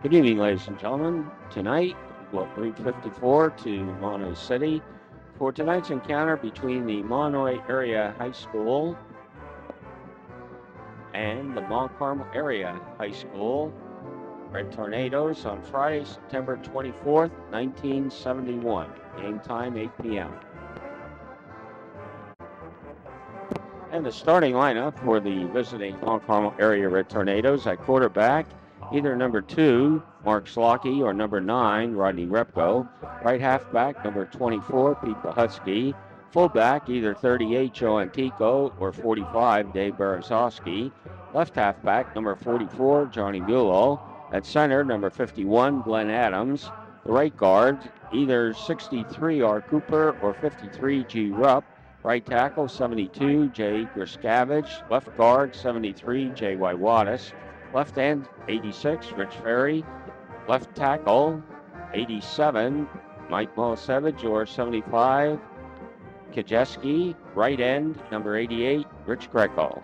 Good evening, ladies and gentlemen. Tonight, Route 54 to Mahanoy City for tonight's encounter between the Mahanoy Area High School and the Mount Carmel Area High School Red Tornadoes on Friday, September 24th, 1971. Game time 8 p.m. And the starting lineup for the visiting Mount Carmel Area Red Tornadoes at quarterback, either number 2, Mark Slocky, or number 9, Rodney Repko. Right halfback, number 24, Pete Pahutsky. Fullback, either 38, Joe Antico, or 45, Dave Berezowski. Left halfback, number 44, Johnny Bulow. At center, number 51, Glenn Adams. The right guard, either 63, R. Cooper, or 53, G. Rupp. Right tackle, 72, Jay Grishkavich. Left guard, 73, J.Y. Wattis. Left end, 86, Rich Ferry. Left tackle, 87, Mike Milosevich, or 75, Kajeski. Right end, number 88, Rich Greco.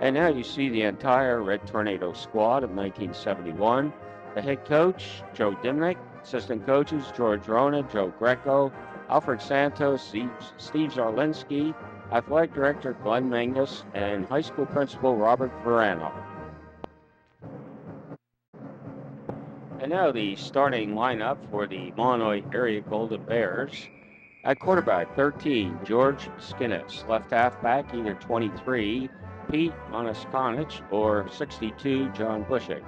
And now you see the entire Red Tornado squad of 1971. The head coach, Joe Dimnick. Assistant coaches, George Rona, Joe Greco, Alfred Santos, Steve Zarlinski, athletic director Glenn Mangus, and high school principal Robert Verano. And now the starting lineup for the Mahanoy Area Golden Bears. At quarterback, 13, George Skinnis. Left halfback, either 23, Pete Monaskonich, or 62, John Bushik.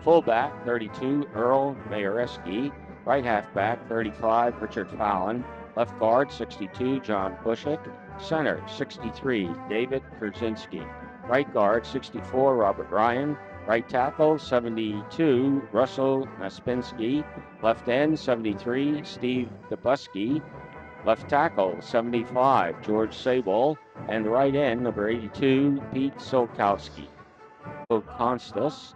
Fullback, 32, Earl Mayereski. Right halfback, 35, Richard Fallon. Left guard, 62, John Bushik. Center, 63, David Kurzinski. Right guard, 64, Robert Ryan. Right tackle, 72, Russell Naspinski. Left end, 73, Steve Dabuski. Left tackle, 75, George Sable. And right end, number 82, Pete Solkowski. Constas.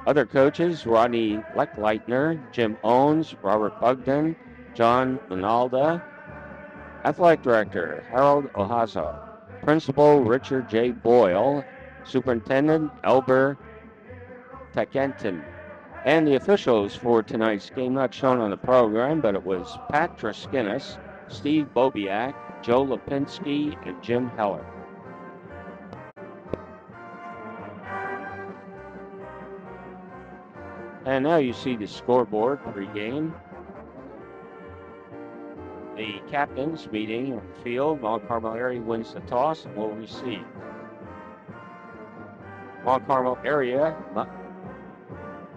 Other coaches, Rodney Leckleitner, Jim Owens, Robert Bugden, John Minalda. Athletic Director, Harold Ohazo. Principal, Richard J. Boyle. Superintendent, Elber Tekenton. And the officials for tonight's game, not shown on the program, but it was Pat Traskinis, Steve Bobiak, Joe Lipinski, and Jim Heller. And now you see the scoreboard pregame. The captains meeting on the field. Mount Carmel Area wins the toss and will receive. Mount Carmel Area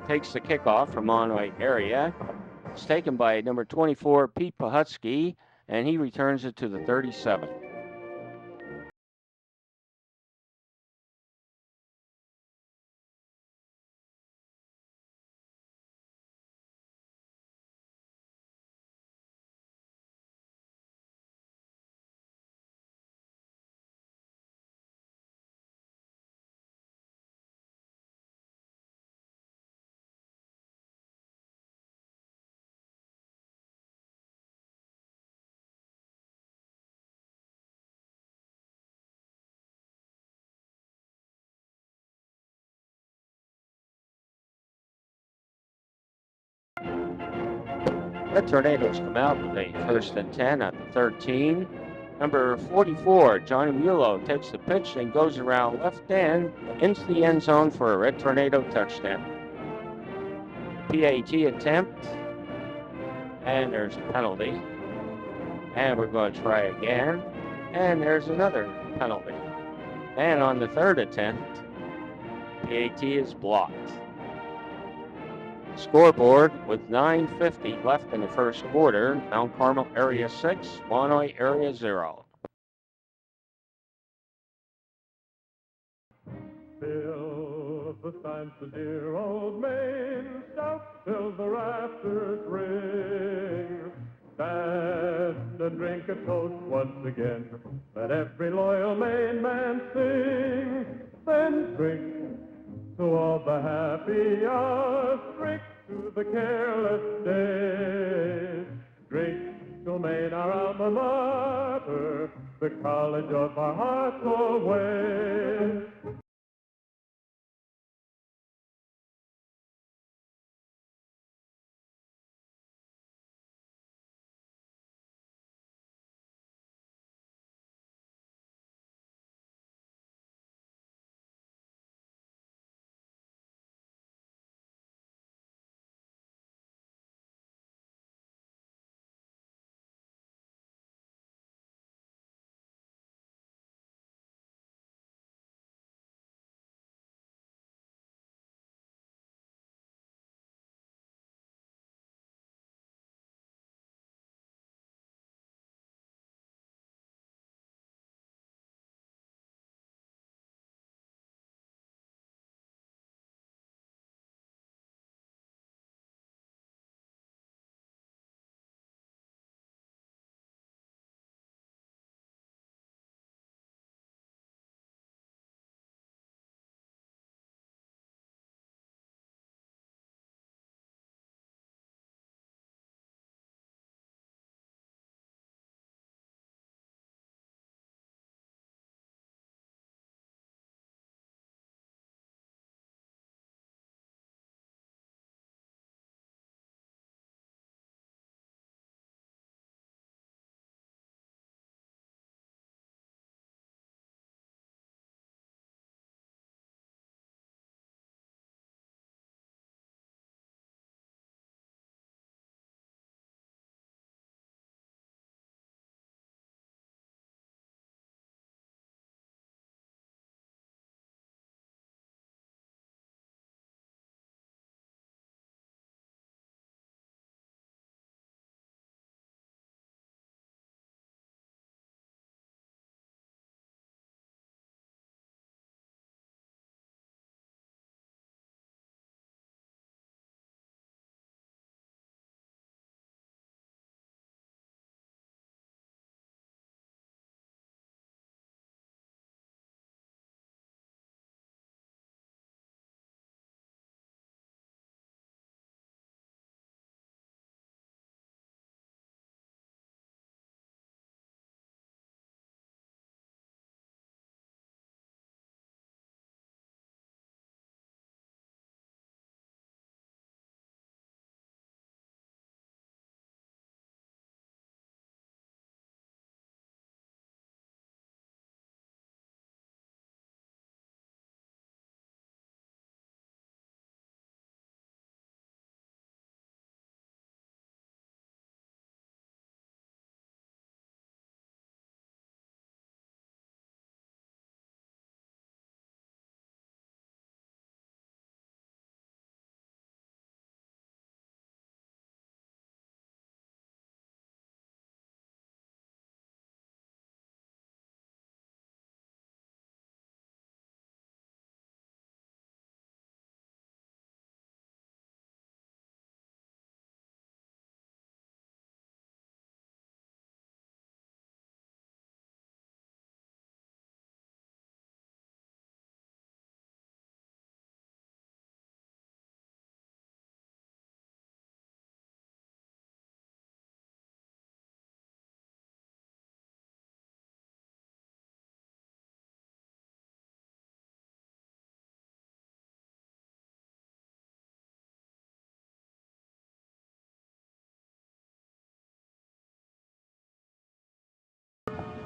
takes the kickoff from Mahanoy Area. It's taken by number 24, Pete Pahutsky, and he returns it to the 37. The Tornadoes come out with a 1st and 10 at the 13. Number 44, Johnny Mulo, takes the pitch and goes around left end into the end zone for a Red Tornado touchdown. PAT attempt, and there's a penalty. And we're going to try again, and there's another penalty. And on the third attempt, PAT is blocked. Scoreboard with 9:50 left in the first quarter. Mount Carmel Area 6, Mahanoy Area 0. Fill the signs to dear old Maine, shout till the rafters ring. Stand and drink a toast once again, let every loyal Maine man sing. Then drink to all the happy hours, drink to the careless days. Drink to Maine, our alma mater, the college of our hearts always.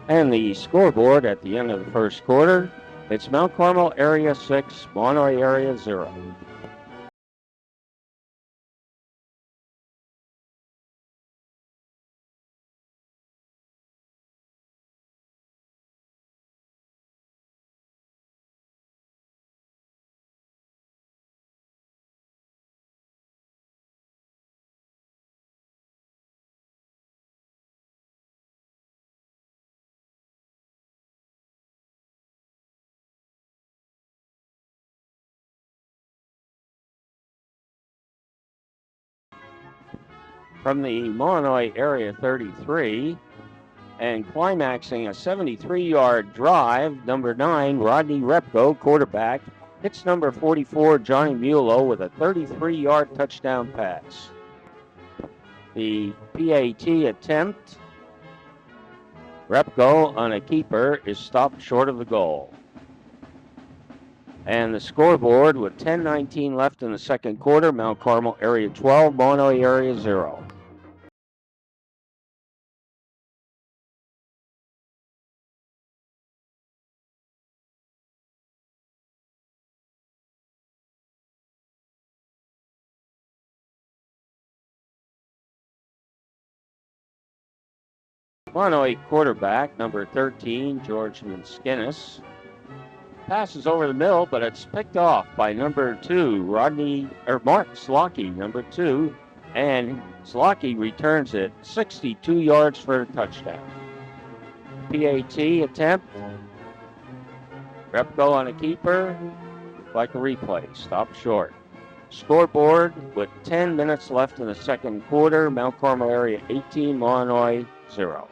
And the scoreboard at the end of the first quarter, it's Mount Carmel area 6, Mahanoy area 0. From the Mahanoy area 33, and climaxing a 73-yard drive, number 9, Rodney Repko, quarterback, hits number 44, Johnny Mulo, with a 33-yard touchdown pass. The PAT attempt, Repko on a keeper, is stopped short of the goal. And the scoreboard with 10:19 left in the second quarter, Mount Carmel area 12, Mahanoy area 0. Mahanoy quarterback, number 13, George Skinnis, passes over the middle, but it's picked off by number 2, Mark Slocky, number 2, and Slocky returns it 62 yards for a touchdown. PAT attempt, Repko on a keeper, like a replay, stopped short. Scoreboard with 10 minutes left in the second quarter, Mount Carmel area 18, Mahanoy 0.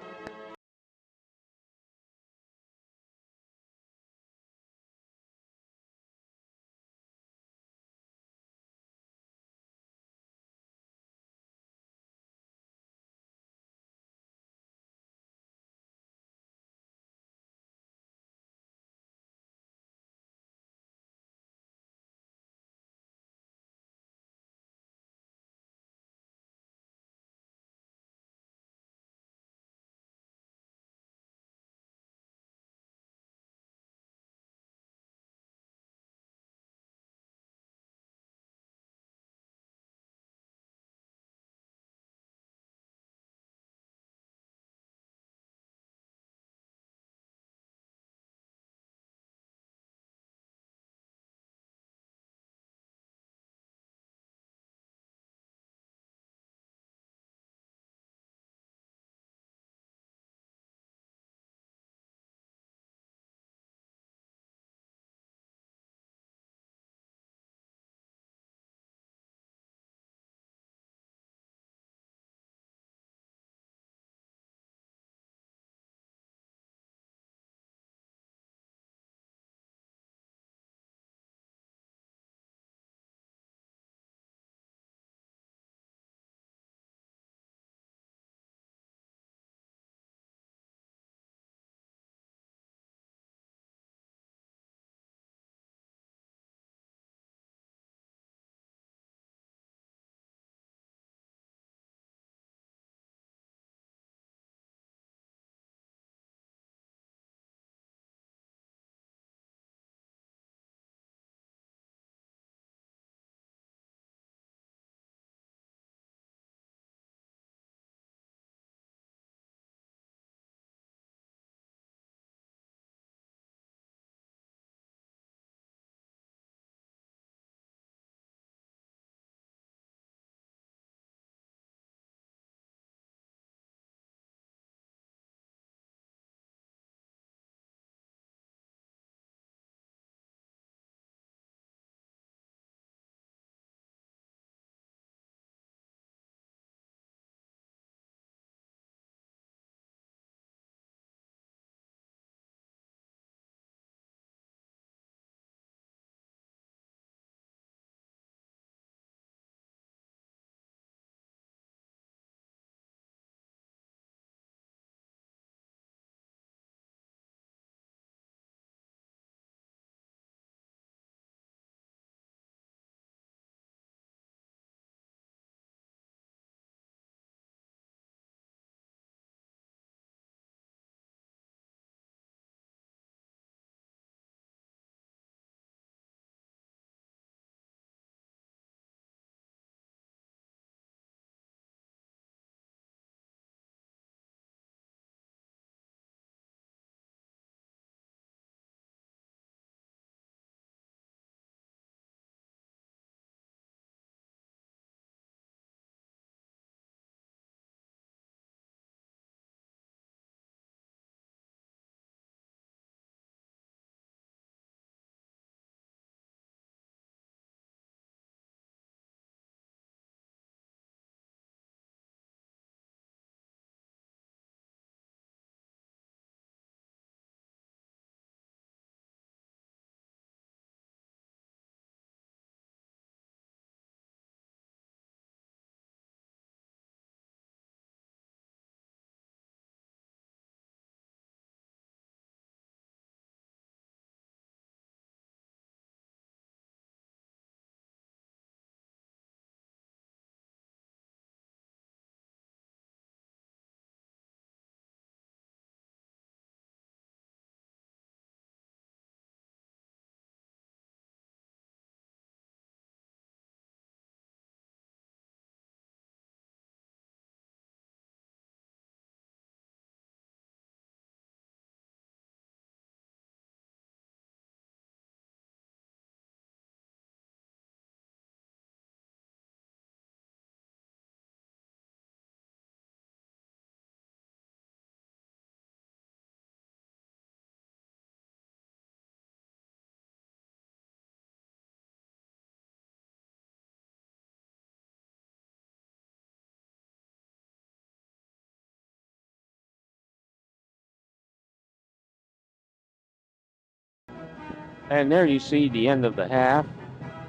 And there you see the end of the half.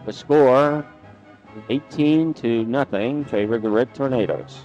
The score 18-0 favored the Red Tornadoes.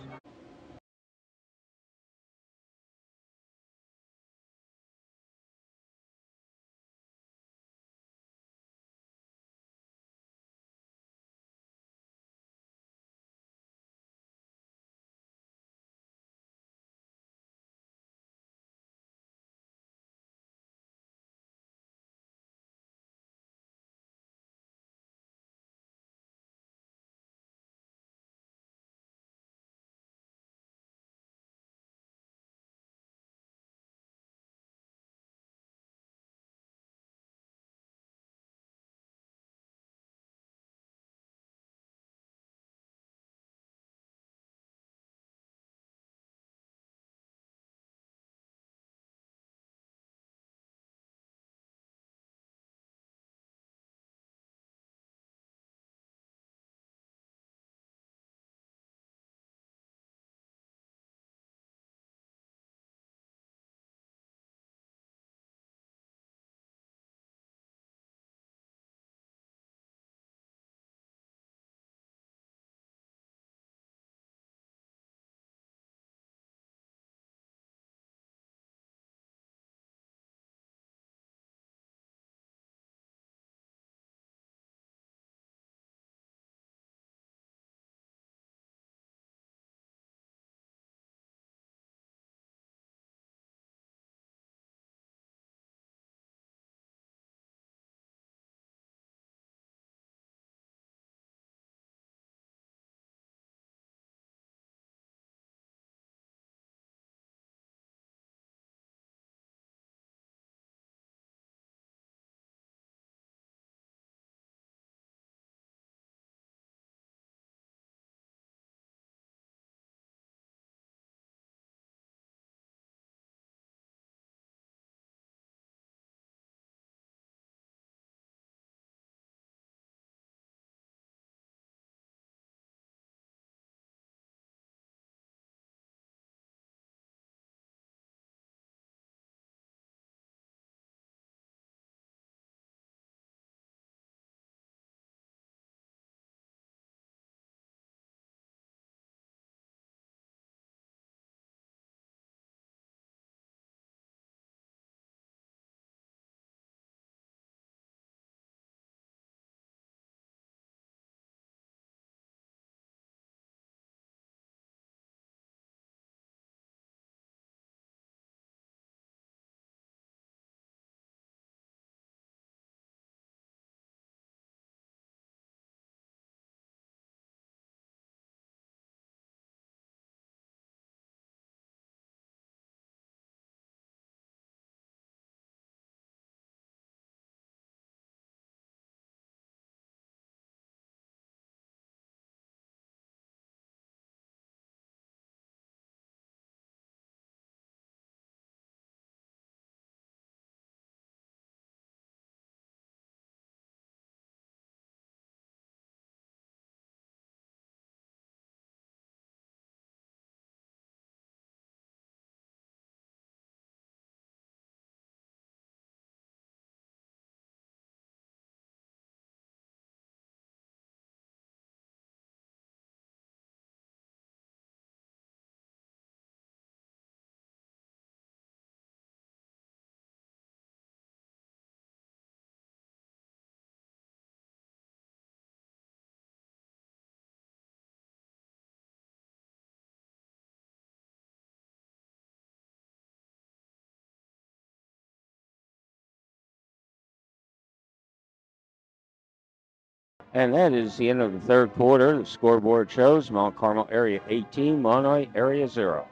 And that is the end of the third quarter. The scoreboard shows Mount Carmel area 18, Mahanoy area 0.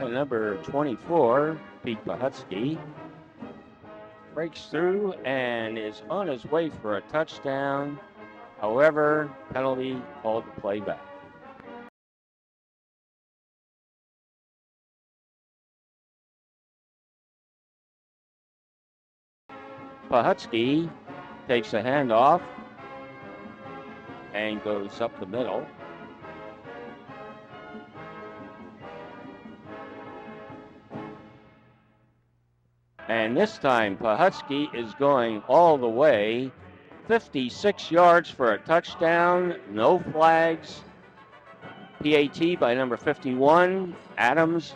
And number 24, Pete Pahutsky, breaks through and is on his way for a touchdown. However, penalty called to play back. Pahutsky takes a handoff and goes up the middle. And this time, Pahutsky is going all the way, 56 yards for a touchdown, no flags. PAT by number 51, Adams,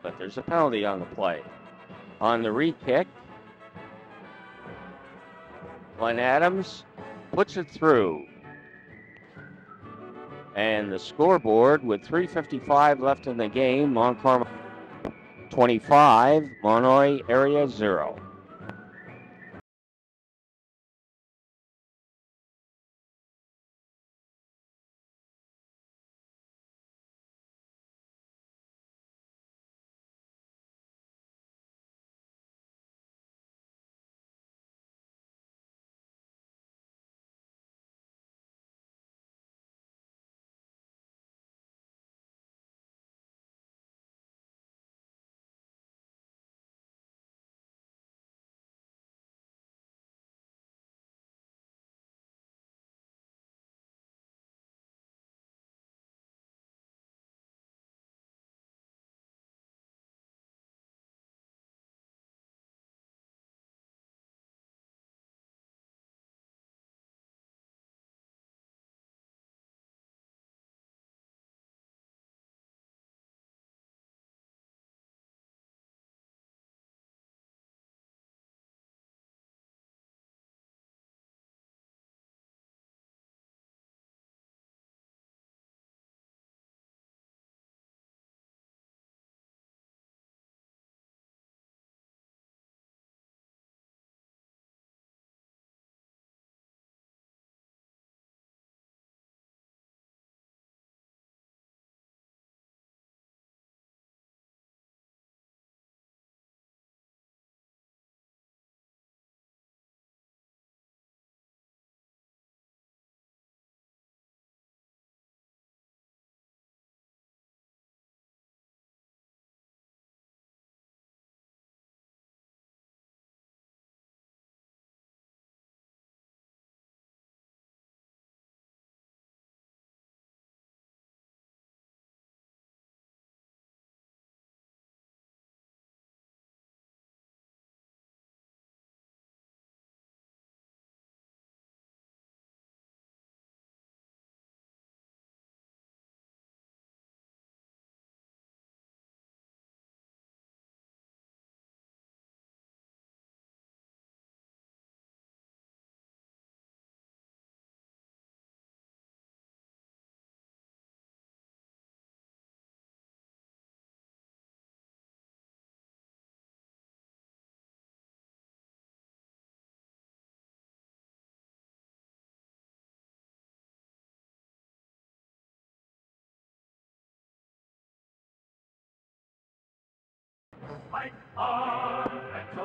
but there's a penalty on the play. On the re-kick, Glenn Adams puts it through. And the scoreboard with 3:55 left in the game, Mount Carmel 25, Mahanoy area 0.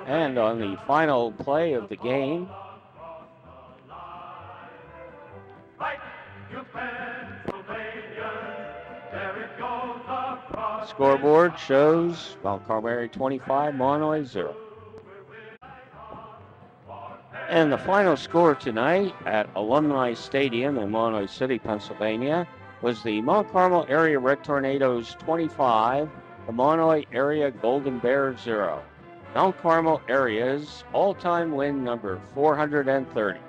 And on the final play of the game, scoreboard shows Mount Carmel 25, Mahanoy 0. And the final score tonight at Alumni Stadium in Mahanoy City, Pennsylvania, was the Mount Carmel Area Red Tornadoes 25, the Mahanoy Area Golden Bears 0. Mount Carmel Area's all-time win number 430.